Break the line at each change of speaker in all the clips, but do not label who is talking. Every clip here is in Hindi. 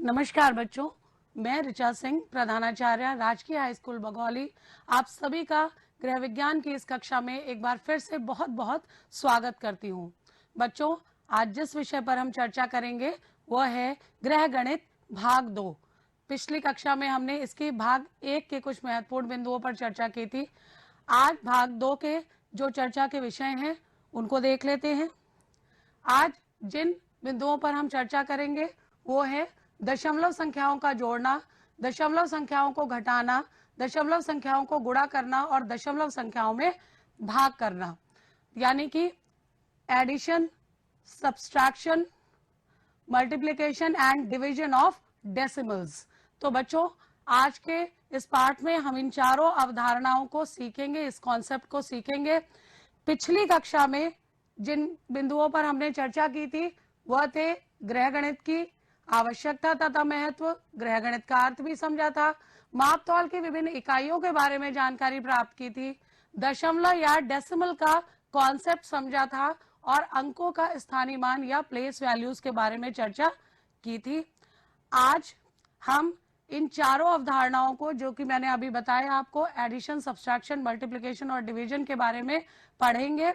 नमस्कार बच्चों, मैं ऋचा सिंह, प्रधानाचार्य राजकीय हाई स्कूल बघौली, आप सभी का गृह विज्ञान की इस कक्षा में एक बार फिर से बहुत बहुत स्वागत करती हूँ। बच्चों, आज जिस विषय पर हम चर्चा करेंगे वह है गृह गणित भाग 2। पिछली कक्षा में हमने इसके भाग 1 के कुछ महत्वपूर्ण बिंदुओं पर चर्चा की थी। आज भाग 2 के जो चर्चा के विषय हैं उनको देख लेते हैं। आज जिन बिंदुओं पर हम चर्चा करेंगे वो है दशमलव संख्याओं का जोड़ना, दशमलव संख्याओं को घटाना, दशमलव संख्याओं को गुणा करना और दशमलव संख्याओं में भाग करना, यानी कि addition, subtraction, multiplication and division of decimals. तो बच्चों, आज के इस पाठ में हम इन चारों अवधारणाओं को सीखेंगे, इस कॉन्सेप्ट को सीखेंगे। पिछली कक्षा में जिन बिंदुओं पर हमने चर्चा की थी वह थे गृह गणित की आवश्यकता तथा महत्व, गृह गणित का अर्थ भी समझा था, मापतौल की विभिन्न इकाइयों के बारे में जानकारी प्राप्त की थी, दशमलव या डेसिमल का कॉन्सेप्ट समझा था और अंकों का स्थानीय मान या प्लेस वैल्यूज के बारे में चर्चा की थी। आज हम इन चारों अवधारणाओं को, जो कि मैंने अभी बताया आपको, एडिशन, सब्सट्रैक्शन, मल्टीप्लिकेशन और डिवीजन के बारे में पढ़ेंगे।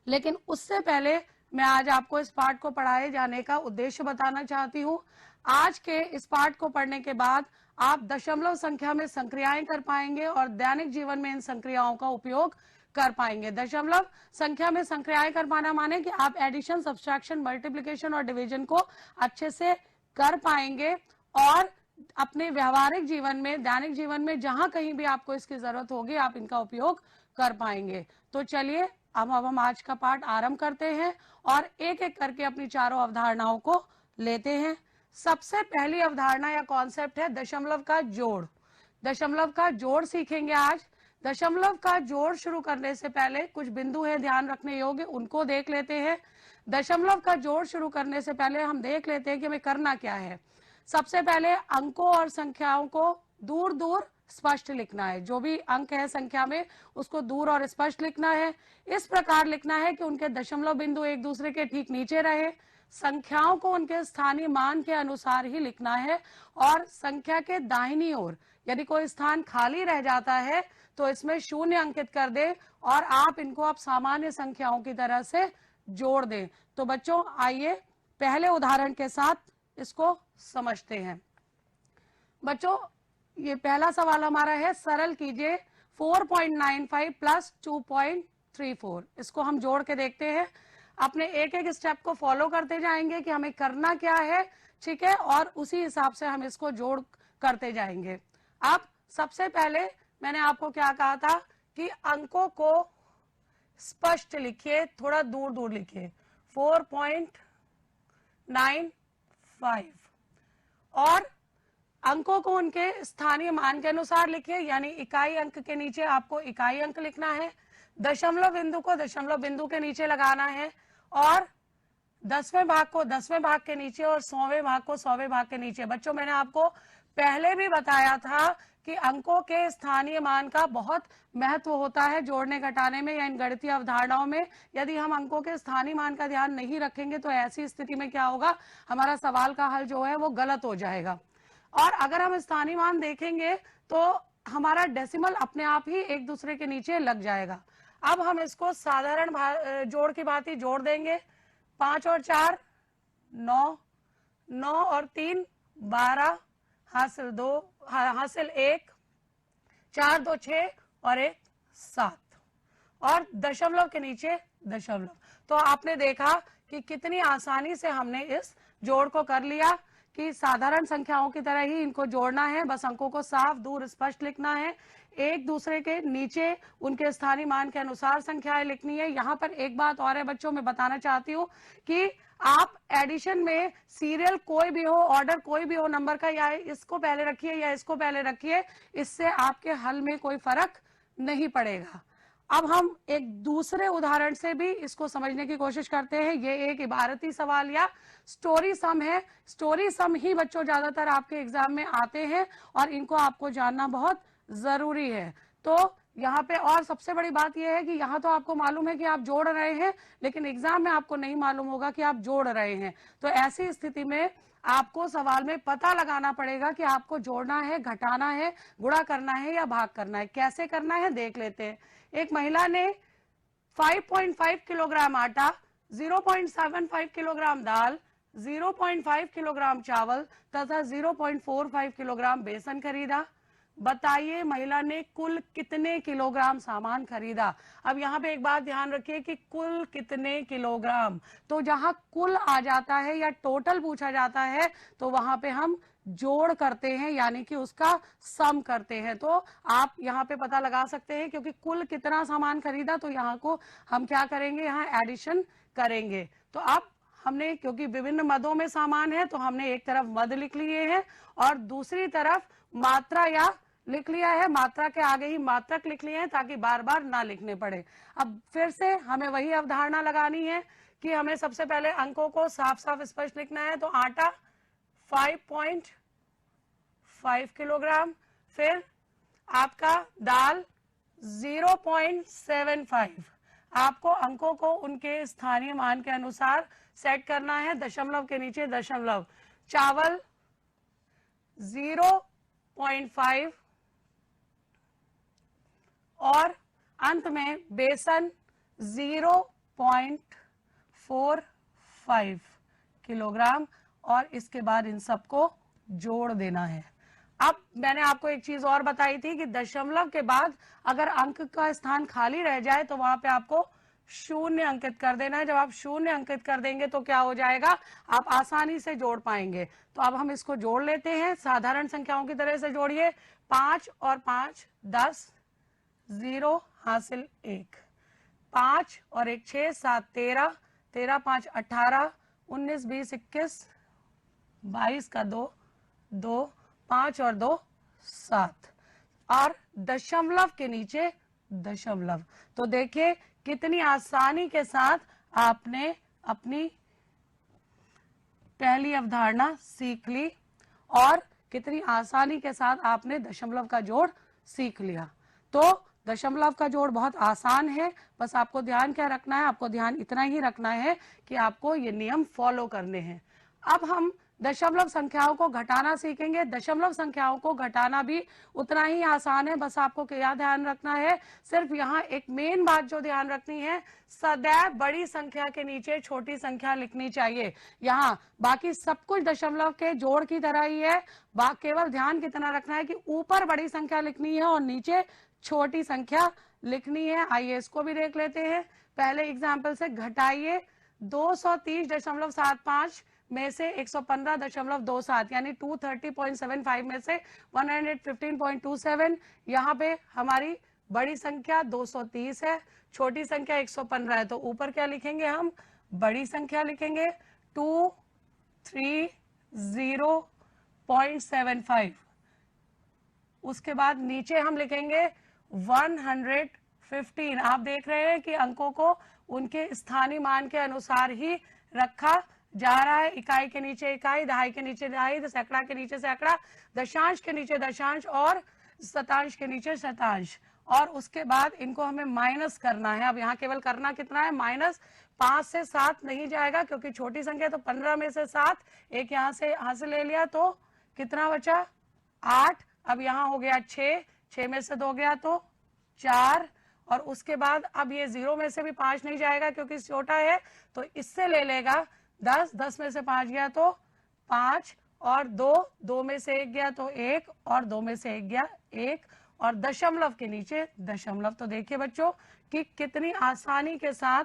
लेकिन उससे पहले मैं आज आपको इस पाठ को पढ़ाए जाने का उद्देश्य बताना चाहती हूँ। आज के इस पाठ को पढ़ने के बाद आप दशमलव संख्या में संक्रियाएं कर पाएंगे और दैनिक जीवन में इन संक्रियाओं का उपयोग कर पाएंगे। दशमलव संख्या में संक्रियाएं कर पाना माने कि आप एडिशन, सब्सट्रैक्शन, मल्टीप्लिकेशन और डिवीजन को अच्छे से कर पाएंगे और अपने व्यवहारिक जीवन में, दैनिक जीवन में जहां कहीं भी आपको इसकी जरूरत होगी आप इनका उपयोग कर पाएंगे। तो चलिए अब हम आज का पाठ आरंभ करते हैं और एक एक करके अपनी चारों अवधारणाओं को लेते हैं। सबसे पहली अवधारणा या कॉन्सेप्ट है दशमलव का जोड़। दशमलव का जोड़ सीखेंगे आज। दशमलव का जोड़ शुरू करने से पहले कुछ बिंदु है ध्यान रखने योग्य, उनको देख लेते हैं। दशमलव का जोड़ शुरू करने से पहले हम देख लेते हैं कि हमें करना क्या है। सबसे पहले अंकों और संख्याओं को दूर दूर स्पष्ट लिखना है। जो भी अंक है संख्या में उसको दूर और स्पष्ट लिखना है। इस प्रकार लिखना है कि उनके दशमलव बिंदु एक दूसरे के ठीक नीचे रहे। संख्याओं को उनके स्थानीय मान के अनुसार ही लिखना है और संख्या के दाहिनी ओर यदि कोई स्थान खाली रह जाता है तो इसमें 0 अंकित कर दे और आप इनको आप सामान्य संख्याओं की तरह से जोड़ दें। तो बच्चों, आइए पहले उदाहरण के साथ इसको समझते हैं। बच्चों, ये पहला सवाल हमारा है, सरल कीजिए 4.95 प्लस 2.34। इसको हम जोड़ के देखते हैं। अपने एक एक स्टेप को फॉलो करते जाएंगे कि हमें करना क्या है, ठीक है, और उसी हिसाब से हम इसको जोड़ करते जाएंगे। अब सबसे पहले मैंने आपको क्या कहा था कि अंकों को स्पष्ट लिखिए, थोड़ा दूर दूर लिखिए। 4.95 और अंकों को उनके स्थानीय मान के अनुसार लिखिए, यानी इकाई अंक के नीचे आपको इकाई अंक लिखना है, दशमलव बिंदु को दशमलव बिंदु के नीचे लगाना है और 10वें भाग को 10वें भाग के नीचे और 100वें भाग को 100वें भाग के नीचे। बच्चों, मैंने आपको पहले भी बताया था कि अंकों के स्थानीय मान का बहुत महत्व होता है जोड़ने घटाने में या इन गणितीय अवधारणाओं में। यदि हम अंकों के स्थानीय मान का ध्यान नहीं रखेंगे तो ऐसी स्थिति में क्या होगा, हमारा सवाल का हल जो है वो गलत हो जाएगा। और अगर हम स्थानीय मान देखेंगे तो हमारा डेसिमल अपने आप ही एक दूसरे के नीचे लग जाएगा। अब हम इसको साधारण जोड़ की भांति जोड़ देंगे। 5 और 4 9, 9 और 3 12, हासिल 2, हासिल 1, 4 2 6 और 1 7 और दशमलव के नीचे दशमलव। तो आपने देखा कि कितनी आसानी से हमने इस जोड़ को कर लिया कि साधारण संख्याओं की तरह ही इनको जोड़ना है। बस अंकों को साफ दूर स्पष्ट लिखना है, एक दूसरे के नीचे उनके स्थानीय मान के अनुसार संख्याएं लिखनी है। यहाँ पर एक बात और है बच्चों, मैं बताना चाहती हूँ कि आप एडिशन में सीरियल कोई भी हो, ऑर्डर कोई भी हो नंबर का, या इसको पहले रखिए या इसको पहले रखिए, इससे आपके हल में कोई फर्क नहीं पड़ेगा। अब हम एक दूसरे उदाहरण से भी इसको समझने की कोशिश करते हैं। ये एक इबारती सवाल या स्टोरी सम है। स्टोरी सम ही बच्चों ज्यादातर आपके एग्जाम में आते हैं और इनको आपको जानना बहुत जरूरी है। तो यहाँ पे और सबसे बड़ी बात यह है कि यहाँ तो आपको मालूम है कि आप जोड़ रहे हैं, लेकिन एग्जाम में आपको नहीं मालूम होगा कि आप जोड़ रहे हैं। तो ऐसी स्थिति में आपको सवाल में पता लगाना पड़ेगा कि आपको जोड़ना है, घटाना है, गुणा करना है या भाग करना है। कैसे करना है देख लेते हैं। एक महिला ने 5.5 किलोग्राम आटा, 0.75 किलोग्राम दाल, 0.5 किलोग्राम चावल तथा 0.45 किलोग्राम बेसन खरीदा। बताइए महिला ने कुल कितने किलोग्राम सामान खरीदा। अब यहाँ पे एक बात ध्यान रखिए कि कुल कितने किलोग्राम, तो जहां कुल आ जाता है या टोटल पूछा जाता है तो वहां पे हम जोड़ करते हैं, यानी कि उसका सम करते हैं। तो आप यहाँ पे पता लगा सकते हैं, क्योंकि कुल कितना सामान खरीदा तो यहाँ को हम क्या करेंगे, यहाँ एडिशन करेंगे। तो अब हमने, क्योंकि विभिन्न मदों में सामान है, तो हमने एक तरफ मद लिख लिए हैं और दूसरी तरफ मात्रा या लिख लिया है, मात्रा के आगे ही मात्रक लिख लिए हैं ताकि बार बार ना लिखने पड़े। अब फिर से हमें वही अवधारणा लगानी है कि हमें सबसे पहले अंकों को साफ साफ स्पष्ट लिखना है। तो आटा 5.5 किलोग्राम, फिर आपका दाल 0.75, आपको अंकों को उनके स्थानीय मान के अनुसार सेट करना है, दशमलव के नीचे दशमलव। चावल 0.5 और अंत में बेसन 0.45 किलोग्राम, और इसके बाद इन सबको जोड़ देना है। अब मैंने आपको एक चीज और बताई थी कि दशमलव के बाद अगर अंक का स्थान खाली रह जाए तो वहां पे आपको शून्य अंकित कर देना है। जब आप शून्य अंकित कर देंगे तो क्या हो जाएगा, आप आसानी से जोड़ पाएंगे। तो अब हम इसको जोड़ लेते हैं, साधारण संख्याओं की तरह से जोड़िए। 5 और 5 10, 0 हासिल 1, 5 और 1 6, 7 13, 13 5 18, 19 20 21, 22 का 2 2, 5 और 2 7, और दशमलव के नीचे दशमलव। तो देखिए कितनी आसानी के साथ आपने अपनी पहली अवधारणा सीख ली और कितनी आसानी के साथ आपने दशमलव का जोड़ सीख लिया। तो दशमलव का जोड़ बहुत आसान है, बस आपको ध्यान क्या रखना है, आपको ध्यान इतना ही रखना है कि आपको ये नियम फॉलो करने हैं। अब हम दशमलव संख्याओं को घटाना सीखेंगे। दशमलव संख्याओं को घटाना भी उतना ही आसान है, बस आपको क्या ध्यान रखना है, सिर्फ यहाँ एक मेन बात जो ध्यान रखनी है, सदैव बड़ी संख्या के नीचे छोटी संख्या लिखनी चाहिए। यहाँ बाकी सब कुछ दशमलव के जोड़ की तरह ही है, केवल ध्यान कितना रखना है कि ऊपर बड़ी संख्या लिखनी है और नीचे छोटी संख्या लिखनी है। आइए इसको भी देख लेते हैं। पहले एग्जाम्पल से घटाइए 230.75 में से 115.27, यानी 230.75 में से 115.27। यहाँ पे हमारी बड़ी संख्या 230 है, छोटी संख्या 115 है, तो ऊपर क्या लिखेंगे, हम बड़ी संख्या लिखेंगे 230.75। उसके बाद नीचे हम लिखेंगे 115। आप देख रहे हैं कि अंकों को उनके स्थानीय मान के अनुसार ही रखा जा रहा है। इकाई के नीचे इकाई, दहाई के नीचे दहाई, सैकड़ा के नीचे सैकड़ा, दशांश के नीचे दशांश और शतांश के नीचे शतांश। और उसके बाद इनको हमें माइनस करना है। अब यहाँ केवल करना कितना है, माइनस 5 से 7 नहीं जाएगा क्योंकि छोटी संख्या, तो 15 में से 7, एक यहाँ से ले लिया तो कितना बचा 8। अब यहाँ हो गया 6, 6 में से 2 गया तो 4, और उसके बाद अब ये 0 में से भी 5 नहीं जाएगा क्योंकि छोटा है, तो इससे ले लेगा 10, 10 में से 5 गया तो 5, और 2, 2 में से 1 गया तो 1, और 2 में से 1 गया 1, और दशमलव के नीचे दशमलव। तो देखिए बच्चों कि कितनी आसानी के साथ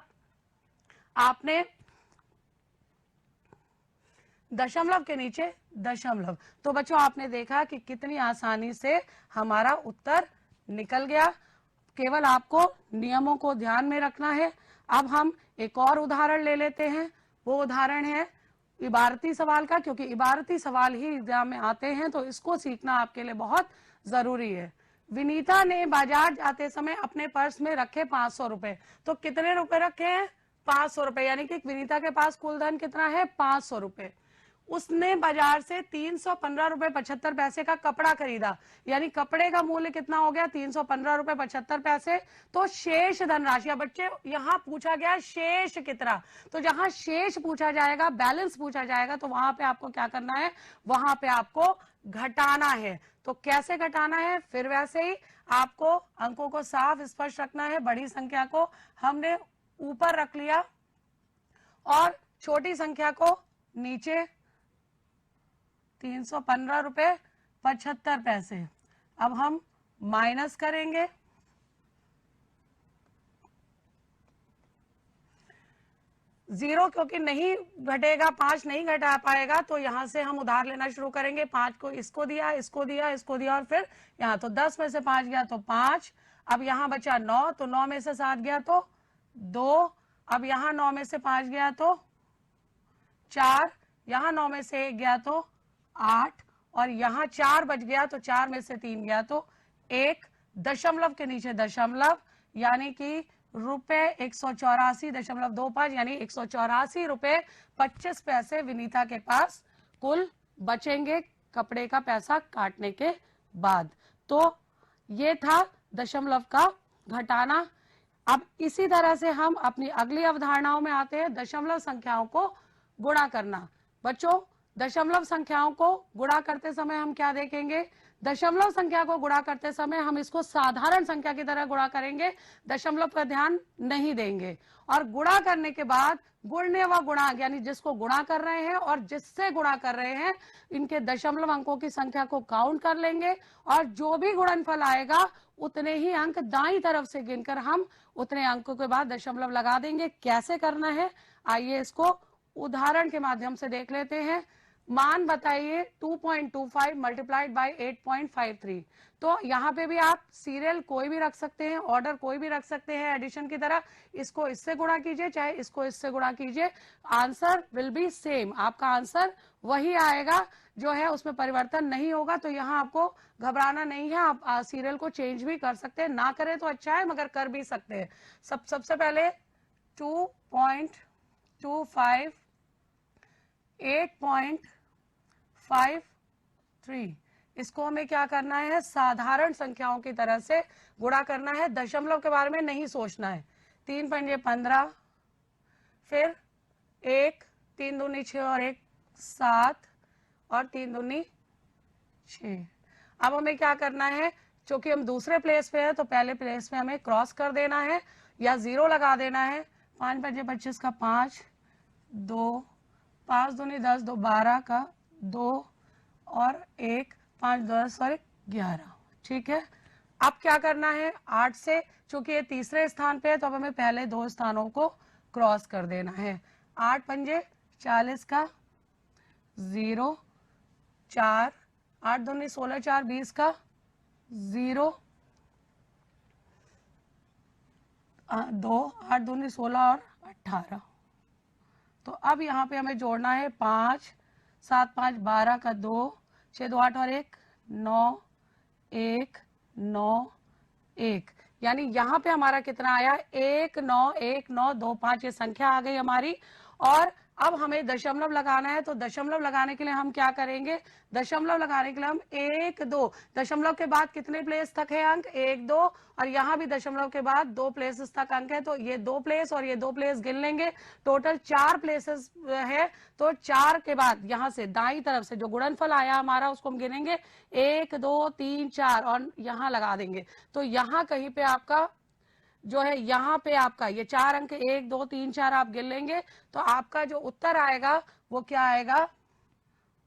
आपने दशमलव के नीचे दशमलव। तो बच्चों आपने देखा कि कितनी आसानी से हमारा उत्तर निकल गया। केवल आपको नियमों को ध्यान में रखना है। अब हम एक और उदाहरण ले लेते हैं। वो उदाहरण है इबारती सवाल का, क्योंकि इबारती सवाल ही एग्जाम में आते हैं, तो इसको सीखना आपके लिए बहुत जरूरी है। विनीता ने बाजार जाते समय अपने पर्स में रखे 500 रुपए। तो कितने रुपए रखे हैं, 500 रुपए, यानी कि विनीता के पास कुल धन कितना है, 500 रुपए। उसने बाजार से 315 रुपए 75 पैसे का कपड़ा खरीदा, यानी कपड़े का मूल्य कितना हो गया 315 रुपए 75 पैसे। तो शेष धनराशि, अब बच्चे यहां पूछा गया शेष कितना, तो जहां शेष पूछा जाएगा, बैलेंस पूछा जाएगा, तो वहां पे आपको क्या करना है, वहां पे आपको घटाना है। तो कैसे घटाना है, फिर वैसे ही आपको अंकों को साफ स्पष्ट रखना है। बड़ी संख्या को हमने ऊपर रख लिया और छोटी संख्या को नीचे, 315 रुपए 75 पैसे। अब हम माइनस करेंगे, जीरो क्योंकि नहीं घटेगा, 5 नहीं घटा पाएगा, तो यहां से हम उधार लेना शुरू करेंगे। 5 को इसको दिया, इसको दिया, इसको दिया, और फिर यहाँ तो 10 में से 5 गया तो 5। अब यहाँ बचा 9, तो 9 में से 7 गया तो 2। अब यहाँ 9 में से 5 गया तो 4, यहाँ 9 में से 1 गया तो 8, और यहाँ 4 बच गया तो 4 में से 3 गया तो 1। दशमलव के नीचे दशमलव, यानी कि रुपए 184.25, यानी 184 रुपए 25 पैसे विनीता के पास कुल बचेंगे कपड़े का पैसा काटने के बाद। तो ये था दशमलव का घटाना। अब इसी तरह से हम अपनी अगली अवधारणाओं में आते हैं, दशमलव संख्याओं को गुणा करना। बच्चों, दशमलव संख्याओं को गुणा करते समय हम क्या देखेंगे, दशमलव संख्या को गुणा करते समय हम इसको साधारण संख्या की तरह गुणा करेंगे, दशमलव पर ध्यान नहीं देंगे। और गुणा करने के बाद गुणने व गुणांक, यानी जिसको गुणा कर रहे हैं और जिससे गुणा कर रहे हैं, इनके दशमलव अंकों की संख्या को काउंट कर लेंगे, और जो भी गुणनफल आएगा उतने ही अंक दाईं तरफ से गिनकर हम उतने अंकों के बाद दशमलव लगा देंगे। कैसे करना है, आइए इसको उदाहरण के माध्यम से देख लेते हैं। मान बताइए 2.25 मल्टीप्लाइड बाई 8.53। तो यहाँ पे भी आप सीरियल कोई भी रख सकते हैं, ऑर्डर कोई भी रख सकते हैं एडिशन की तरह। इसको इससे गुणा कीजिए, चाहे इसको इससे गुणा कीजिए, आंसर विल बी सेम। आपका आंसर वही आएगा, जो है उसमें परिवर्तन नहीं होगा। तो यहाँ आपको घबराना नहीं है, आप सीरियल को चेंज भी कर सकते हैं, ना करें तो अच्छा है, मगर कर भी सकते हैं। सबसे पहले 2.25 8.53, इसको हमें क्या करना है, साधारण संख्याओं की तरह से गुणा करना है, दशमलव के बारे में नहीं सोचना है। 3 पंजे 15, फिर 1, 3 दूनी 6 और 1 7, और 3 दूनी 6। अब हमें क्या करना है, क्योंकि हम दूसरे प्लेस पे है तो पहले प्लेस पे हमें क्रॉस कर देना है या 0 लगा देना है। 5 पंजे 25 का 5, 2, 5 दूनी 10, 2 12 का 2, और 1, 5 10 और 11। ठीक है, अब क्या करना है, 8 से, चूंकि ये तीसरे स्थान पे है तो अब हमें पहले 2 स्थानों को क्रॉस कर देना है। 8 पंजे 40 का 0, 4, 8 दूनी 16, 4 20 का 0, 2, 8 दूनी 16 और 18। तो अब यहाँ पे हमें जोड़ना है 5, 7 5 12 का 2, 6 2 8 और 1 9, 1 9 1, यानी यहाँ पे हमारा कितना आया, 1 9 1 9 2 5, ये संख्या आ गई हमारी। और अब हमें दशमलव लगाना है, तो दशमलव लगाने के लिए हम क्या करेंगे, दशमलव लगाने के लिए हम 1 2, दशमलव के बाद कितने प्लेस तक है अंक, 1 2, और यहाँ भी दशमलव के बाद 2 प्लेसेस तक अंक है, तो ये 2 प्लेस और ये 2 प्लेस गिन लेंगे, टोटल 4 प्लेसेस है। तो 4 के बाद यहाँ से दाईं तरफ से जो गुणनफल आया हमारा उसको हम गिनेंगे, 1 2 3 4, और यहाँ लगा देंगे। तो यहाँ कहीं पे आपका जो है, यहाँ पे आपका ये 4 अंक 1 2 3 4 आप गिन लेंगे, तो आपका जो उत्तर आएगा वो क्या आएगा,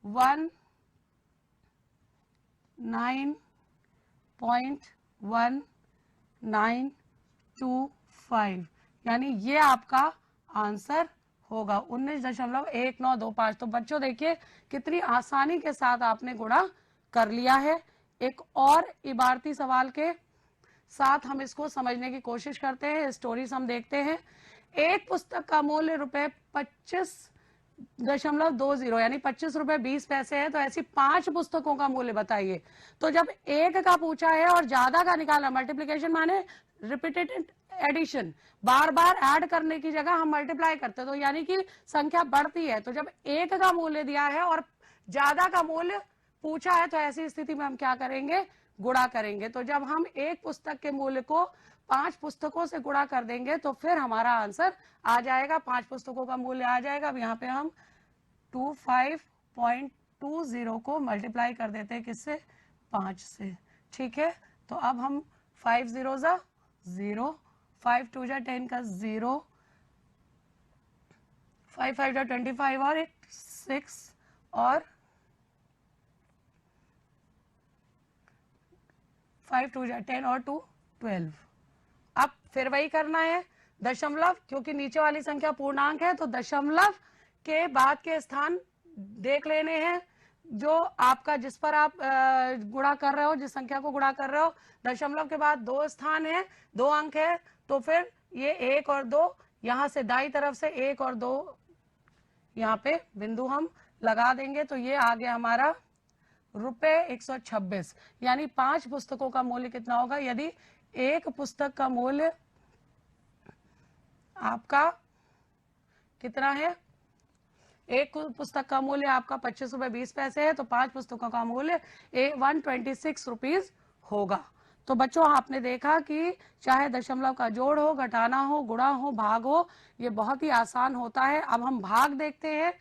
19.1925, यानी ये आपका आंसर होगा 19.1925। तो बच्चों देखिए कितनी आसानी के साथ आपने गुणा कर लिया है। एक और इबारती सवाल के साथ हम इसको समझने की कोशिश करते हैं, स्टोरीज हम देखते हैं। एक पुस्तक का मूल्य रुपए 25.20, यानी 25 रुपए 20 पैसे है, तो ऐसी 5 पुस्तकों का मूल्य बताइए। तो जब एक का पूछा है और ज्यादा का निकालना, मल्टीप्लीकेशन माने रिपीटेड एडिशन, बार बार ऐड करने की जगह हम मल्टीप्लाई करते हैं, तो यानी कि संख्या बढ़ती है। तो जब एक का मूल्य दिया है और ज्यादा का मूल्य पूछा है तो ऐसी स्थिति में हम क्या करेंगे, गुणा करेंगे। तो जब हम एक पुस्तक के मूल्य को 5 पुस्तकों से गुणा कर देंगे तो फिर हमारा आंसर आ जाएगा, 5 पुस्तकों का मूल्य आ जाएगा। अब यहाँ पे हम 25.20 को मल्टीप्लाई कर देते हैं किससे, 5 से। ठीक है, तो अब हम 5 0 0, 5 2 10 का 0, 5 5 25 और 6 और 5 2 10 और 2 12। अब फिर वही करना है, दशमलव, क्योंकि नीचे वाली संख्या पूर्णांक है तो दशमलव के बाद के स्थान देख लेने हैं जो आपका, जिस पर आप गुणा कर रहे हो, जिस संख्या को गुणा कर रहे हो। दशमलव के बाद 2 स्थान है, 2 अंक है, तो फिर ये 1 और 2, यहां से दाई तरफ से 1 और 2 यहाँ पे बिंदु हम लगा देंगे। तो ये आ गया हमारा ₹126, यानी 5 पुस्तकों का मूल्य कितना होगा। यदि एक पुस्तक का मूल्य आपका कितना है, एक पुस्तक का मूल्य आपका 25 रुपए 20 पैसे है, तो 5 पुस्तकों का मूल्य 126 रुपीज होगा। तो बच्चों आपने देखा कि चाहे दशमलव का जोड़ हो, घटाना हो, गुणा हो, भाग हो, ये बहुत ही आसान होता है। अब हम भाग देखते हैं,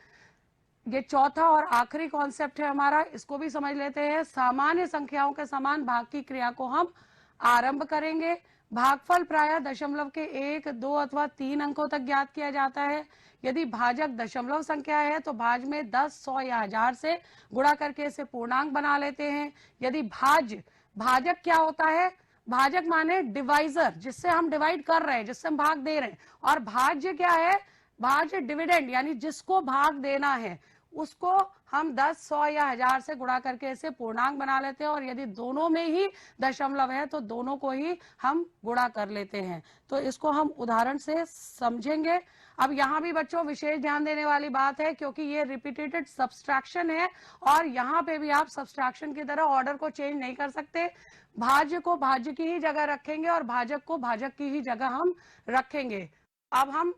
ये चौथा और आखिरी कॉन्सेप्ट है हमारा, इसको भी समझ लेते हैं। सामान्य संख्याओं के समान भाग की क्रिया को हम आरंभ करेंगे। भागफल प्रायः दशमलव के 1, 2 अथवा 3 अंकों तक ज्ञात किया जाता है। यदि भाजक दशमलव संख्या है तो भाज में 10, 100 या 1000 से गुणा करके इसे पूर्णांक बना लेते हैं। यदि भाजक क्या होता है, भाजक माने डिवाइजर, जिससे हम डिवाइड कर रहे हैं, जिससे हम भाग दे रहे हैं। और भाज्य क्या है, भाज्य डिविडेंड, यानी जिसको भाग देना है उसको हम 10, 100 या 1000 से गुणा करके इसे पूर्णांक बना लेते हैं। और यदि दोनों में ही दशमलव है तो दोनों को ही हम गुणा कर लेते हैं। तो इसको हम उदाहरण से समझेंगे। अब यहाँ भी बच्चों विशेष ध्यान देने वाली बात है, क्योंकि ये रिपीटेड सब्सट्रैक्शन है और यहाँ पे भी आप सब्सट्रैक्शन की तरह ऑर्डर को चेंज नहीं कर सकते। भाज्य को भाज्य की ही जगह रखेंगे और भाजक को भाजक की ही जगह हम रखेंगे। अब हम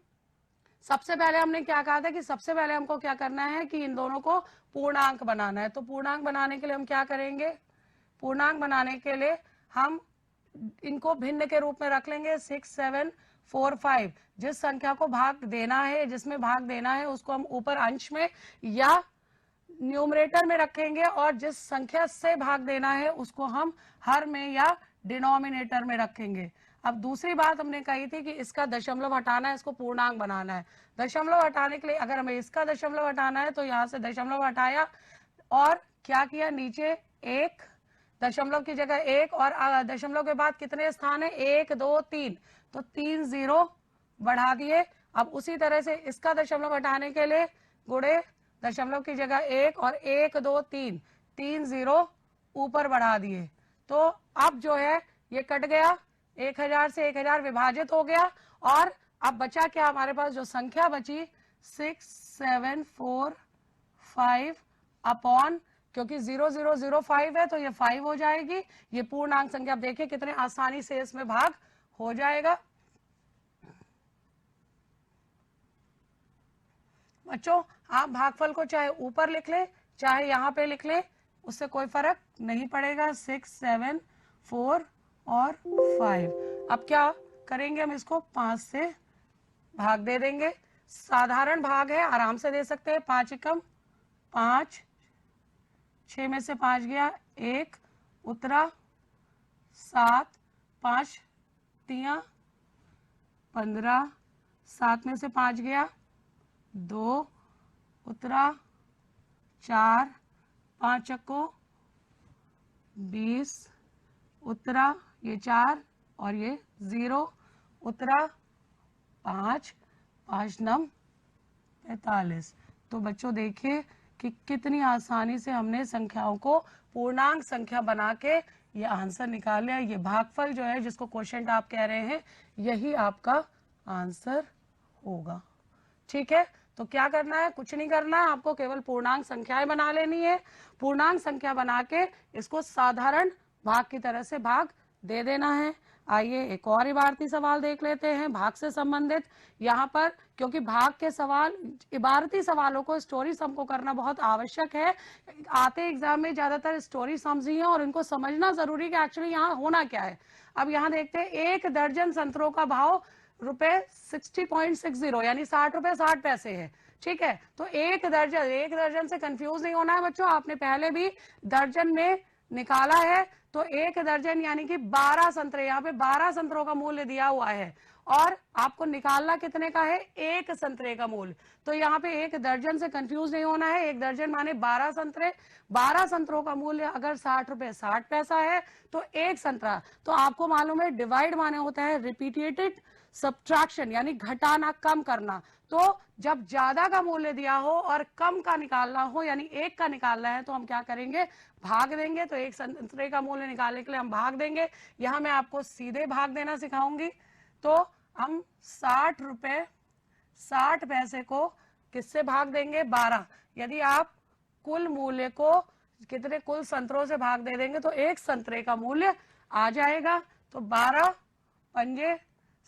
सबसे पहले हमने क्या कहा था कि सबसे पहले हमको क्या करना है कि इन दोनों को पूर्णांक बनाना है। तो पूर्णांक बनाने के लिए हम क्या करेंगे, पूर्णांक बनाने के लिए हम इनको भिन्न के रूप में रख लेंगे। 6, 7, 4, 5, जिस संख्या को भाग देना है, जिसमें भाग देना है उसको हम ऊपर अंश में या न्यूमरेटर में रखेंगे और जिस संख्या से भाग देना है उसको हम हर में या डिनोमिनेटर में रखेंगे। अब दूसरी बात हमने कही थी कि इसका दशमलव हटाना है, इसको पूर्णांक बनाना है। दशमलव हटाने के लिए अगर हमें इसका दशमलव हटाना है तो यहाँ से दशमलव हटाया और क्या किया, नीचे 1, दशमलव की जगह 1 और दशमलव के बाद कितने स्थान है, 1, 2, 3, तो 3 0 बढ़ा दिए। अब उसी तरह से इसका दशमलव हटाने के लिए गुणे दशमलव की जगह 1 और 1, 2, 3, 3 0 ऊपर बढ़ा दिए। तो अब जो है ये कट गया, 1000 से 1000 विभाजित हो गया और अब बचा क्या हमारे पास, जो संख्या बची 6, 7, 4, 5 अपॉन, क्योंकि 0005 है तो ये 5 हो जाएगी। ये पूर्णांक संख्या, आप देखिए कितने आसानी से इसमें भाग हो जाएगा। बच्चों आप भागफल को चाहे ऊपर लिख ले चाहे यहाँ पे लिख ले, उससे कोई फर्क नहीं पड़ेगा। 6, 7, 4 और 5। अब क्या करेंगे, हम इसको 5 से भाग दे देंगे। साधारण भाग है, आराम से दे सकते हैं। 5 एकम 5, 6 में से 5 गया 1, उतरा 7, 5 तिया 15, 7 में से 5 गया 2, उतरा 4, 5 चक्को 20, उतरा ये 4 और ये 0, उतरा 5, 5 नम 45। तो बच्चों देखिए कि कितनी आसानी से हमने संख्याओं को पूर्णांक संख्या बना के ये आंसर निकाल लिया। ये भागफल जो है जिसको क्वोशिएंट आप कह रहे हैं, यही आपका आंसर होगा। ठीक है, तो क्या करना है, कुछ नहीं करना है, आपको केवल पूर्णांक संख्याएं बना लेनी है। पूर्णांक संख्या बना के इसको साधारण भाग की तरह से भाग दे देना है। आइए एक और इबारती सवाल देख लेते हैं भाग से संबंधित। यहाँ पर क्योंकि भाग के सवाल, इबारती सवालों को स्टोरी सम को करना बहुत आवश्यक है। आते एग्जाम में ज्यादातर स्टोरी सम्स ही हैं और इनको समझना जरूरी है कि एक्चुअली यहाँ होना क्या है। अब यहाँ देखते हैं, 1 दर्जन संतरों का भाव रुपए 60.60 यानी 60 रुपए 60 पैसे है। ठीक है, तो एक दर्जन से कंफ्यूज नहीं होना है बच्चों। आपने पहले भी दर्जन में निकाला है, तो 1 दर्जन यानी कि 12 संतरे, यहाँ पे 12 संतरों का मूल्य दिया हुआ है और आपको निकालना कितने का है, 1 संतरे का मूल्य। तो यहाँ पे 1 दर्जन से कंफ्यूज नहीं होना है। 1 दर्जन माने 12 संतरे, 12 संतरों का मूल्य अगर 60 रुपए 60 पैसा है तो 1 संतरा, तो आपको मालूम है डिवाइड माने होता है रिपीटेड सब्ट्रैक्शन यानी घटाना, कम करना। तो जब ज्यादा का मूल्य दिया हो और कम का निकालना हो यानी 1 का निकालना है तो हम क्या करेंगे, भाग देंगे। तो 1 संतरे का मूल्य निकालने के लिए हम भाग देंगे। यहां मैं आपको सीधे भाग देना सिखाऊंगी। तो हम 60 रुपए 60 पैसे को किससे भाग देंगे, 12। यदि आप कुल मूल्य को कितने कुल संतरों से भाग दे देंगे तो 1 संतरे का मूल्य आ जाएगा। तो 12 पंजे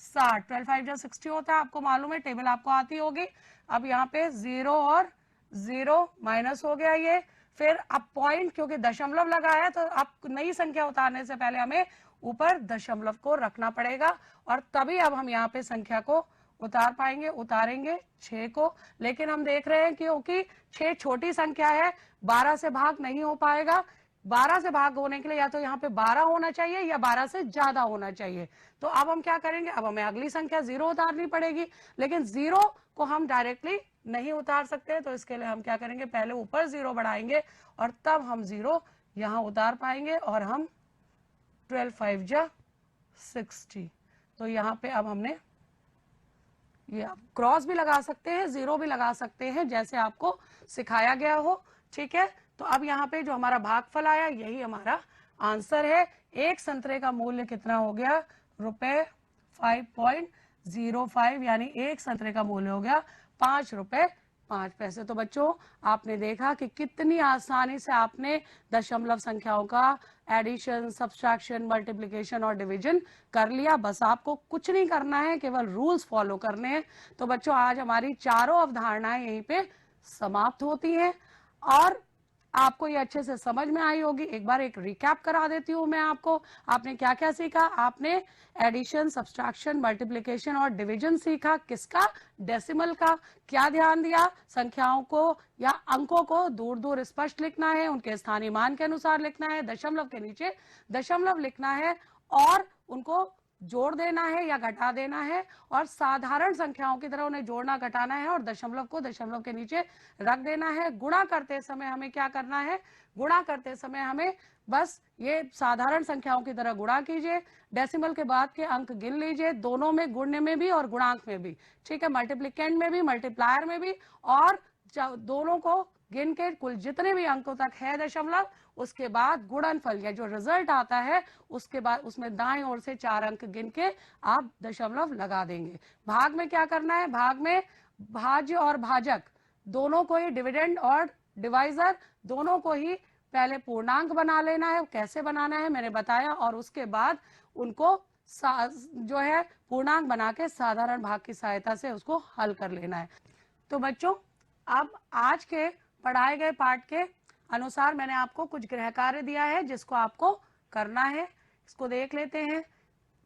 60, 12 5 जा 60 होता है, आपको मालूम है, टेबल आपको आती होगी। अब यहाँ पे 0 और 0 माइनस हो गया ये। फिर अब पॉइंट, क्योंकि दशमलव लगा है तो अब नई संख्या उतारने से पहले हमें ऊपर दशमलव को रखना पड़ेगा और तभी अब हम यहाँ पे संख्या को उतार पाएंगे। उतारेंगे 6 को, लेकिन हम देख रहे हैं क्योंकि 6 छोटी संख्या है, 12 से भाग नहीं हो पाएगा। 12 से भाग होने के लिए या तो यहाँ पे 12 होना चाहिए या 12 से ज्यादा होना चाहिए। तो अब हम क्या करेंगे, अब हमें अगली संख्या 0 उतारनी पड़ेगी, लेकिन 0 को हम डायरेक्टली नहीं उतार सकते। तो इसके लिए हम क्या करेंगे, पहले ऊपर 0 बढ़ाएंगे और तब हम 0 यहाँ उतार पाएंगे और हम 12 5 जा 60। तो यहाँ पे अब हमने ये, आप क्रॉस भी लगा सकते हैं, 0 भी लगा सकते हैं, जैसे आपको सिखाया गया हो। ठीक है, तो अब यहाँ पे जो हमारा भागफल आया यही हमारा आंसर है। 1 संतरे का मूल्य कितना हो गया, रुपए 5.05 यानी 1 संतरे का मूल्य हो गया 5 रुपए 5 पैसे। तो बच्चों आपने देखा कि कितनी आसानी से आपने दशमलव संख्याओं का एडिशन, सब्सट्रैक्शन, मल्टीप्लिकेशन और डिवीजन कर लिया। बस आपको कुछ नहीं करना है, केवल रूल्स फॉलो करने हैं। तो बच्चों आज हमारी चारों अवधारणाएं यहीं पे समाप्त होती हैं और आपको ये अच्छे से समझ में आई होगी। एक बार एक रिकैप करा देती हूँ मैं आपको। आपने क्या क्या सीखा, आपने एडिशन, सब्सट्रैक्शन, मल्टीप्लिकेशन और डिवीजन सीखा। किसका, डेसिमल का। क्या ध्यान दिया, संख्याओं को या अंकों को दूर दूर स्पष्ट लिखना है, उनके स्थानीय मान के अनुसार लिखना है, दशमलव के नीचे दशमलव लिखना है और उनको जोड़ देना है या घटा देना है और साधारण संख्याओं की तरह उन्हें जोड़ना घटाना है और दशमलव को दशमलव के नीचे रख देना है। गुणा करते समय हमें क्या करना है, गुणा करते समय हमें बस ये साधारण संख्याओं की तरह गुणा कीजिए, डेसिमल के बाद के अंक गिन लीजिए, दोनों में, गुणने में भी और गुणांक में भी। ठीक है, मल्टीप्लिकेंड में भी, मल्टीप्लायर में भी, और दोनों को गिन के कुल जितने भी अंकों तक है दशमलव, उसके बाद गुणनफल या जो रिजल्ट आता है उसके बाद उसमें दाएं ओर से 4 अंक गिन के आप दशमलव लगा देंगे। भाग में क्या करना है, भाग में भाज्य और भाजक दोनों को ही, डिविडेंड और डिवाइजर दोनों को ही पहले पूर्णांक बना लेना है। कैसे बनाना है मैंने बताया, और उसके बाद उनको जो है पूर्णांक बना के साधारण भाग की सहायता से उसको हल कर लेना है। तो बच्चों अब आज के पढ़ाए गए पाठ के अनुसार मैंने आपको कुछ गृह कार्य दिया है जिसको आपको करना है। इसको देख लेते हैं।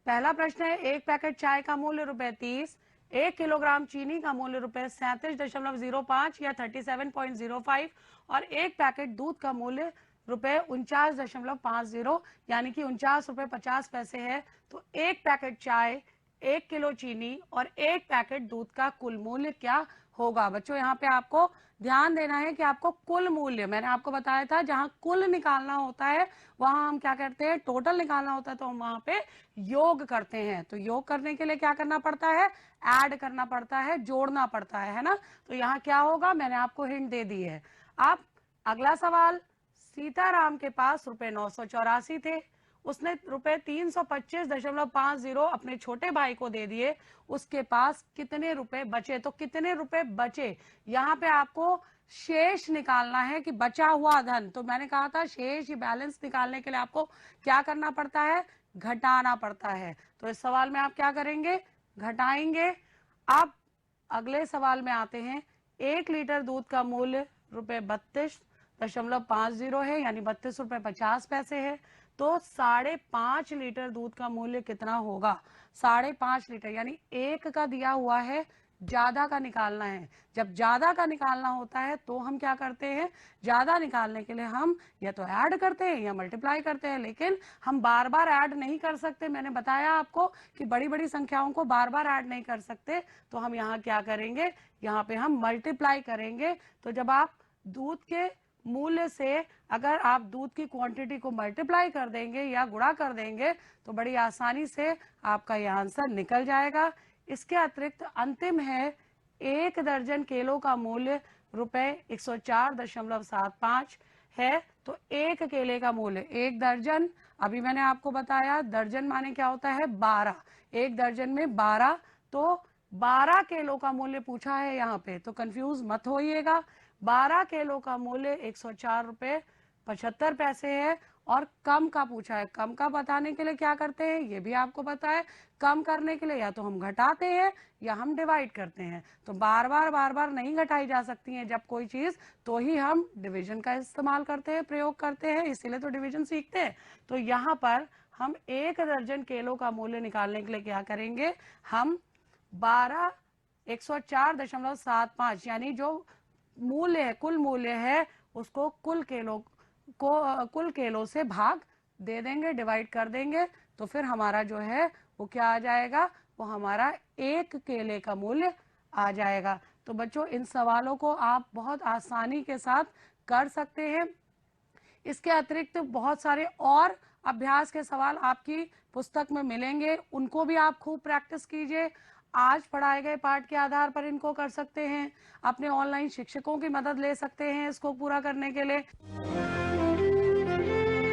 पहला प्रश्न है, 1 पैकेट चाय का मूल्य रुपए 30, 1 किलोग्राम चीनी का मूल्य रुपए 37.05 या 37.05 और 1 पैकेट दूध का मूल्य रुपए 49.50 यानी कि 49 रुपए 50 पैसे है। तो 1 पैकेट चाय, 1 किलो चीनी और 1 पैकेट दूध का कुल मूल्य क्या होगा। बच्चों यहाँ पे आपको ध्यान देना है कि आपको कुल मूल्य, मैंने आपको बताया था जहां कुल निकालना होता है वहां हम क्या करते हैं, टोटल निकालना होता है तो हम वहां पे योग करते हैं। तो योग करने के लिए क्या करना पड़ता है, ऐड करना पड़ता है, जोड़ना पड़ता है ना। तो यहाँ क्या होगा, मैंने आपको हिंट दे दी है। अब अगला सवाल, सीताराम के पास रुपए 984 थे, उसने रुपए 325.50 अपने छोटे भाई को दे दिए, उसके पास कितने रुपए बचे। तो कितने रुपए बचे, यहाँ पे आपको शेष निकालना है कि बचा हुआ धन। तो मैंने कहा था शेष बैलेंस निकालने के लिए आपको क्या करना पड़ता है, घटाना पड़ता है। तो इस सवाल में आप क्या करेंगे, घटाएंगे। अब अगले सवाल में आते हैं। 1 लीटर दूध का मूल्य ₹32.50 है, यानी ₹32.50 है। तो 5.5 लीटर दूध का मूल्य कितना होगा? 5.5 लीटर यानी 1 का दिया हुआ है, ज्यादा का निकालना है। जब ज्यादा का निकालना होता है तो हम क्या करते हैं, ज्यादा निकालने के लिए हम या तो ऐड करते हैं या मल्टीप्लाई करते हैं, लेकिन हम बार बार ऐड नहीं कर सकते। मैंने बताया आपको कि बड़ी बड़ी संख्याओं को बार बार ऐड नहीं कर सकते, तो हम यहाँ क्या करेंगे, यहाँ पे हम मल्टीप्लाई करेंगे। तो जब आप दूध के मूल्य से अगर आप दूध की क्वांटिटी को मल्टीप्लाई कर देंगे या गुणा कर देंगे तो बड़ी आसानी से आपका यह आंसर निकल जाएगा। इसके अतिरिक्त अंतिम है, 1 दर्जन केलों का मूल्य ₹104.75 है। तो 1 केले का मूल्य, 1 दर्जन, अभी मैंने आपको बताया दर्जन माने क्या होता है, 12, 1 दर्जन में 12, तो 12 किलो का मूल्य पूछा है यहाँ पे, तो कंफ्यूज मत होइएगा। 12 किलो का मूल्य ₹104.75 है। और कम का पूछा है, कम का बताने के लिए क्या करते हैं ये भी आपको पता है। कम करने के लिए या तो हम घटाते हैं या हम डिवाइड करते हैं। तो बार बार नहीं घटाई जा सकती है जब कोई चीज, तो ही हम डिवीजन का इस्तेमाल करते हैं, प्रयोग करते हैं, इसीलिए तो डिवीजन सीखते हैं। तो यहाँ पर हम 1 दर्जन केलों का मूल्य निकालने के लिए क्या करेंगे, हम 104.75 यानी जो मूल्य है, कुल मूल्य है, उसको कुल केलों से भाग दे देंगे, डिवाइड कर देंगे। तो फिर हमारा जो है वो क्या आ जाएगा, वो हमारा 1 केले का मूल्य आ जाएगा। तो बच्चों इन सवालों को आप बहुत आसानी के साथ कर सकते हैं। इसके अतिरिक्त बहुत सारे और अभ्यास के सवाल आपकी पुस्तक में मिलेंगे, उनको भी आप खूब प्रैक्टिस कीजिए। आज पढ़ाए गए पाठ के आधार पर इनको कर सकते हैं, अपने ऑनलाइन शिक्षकों की मदद ले सकते हैं इसको पूरा करने के लिए।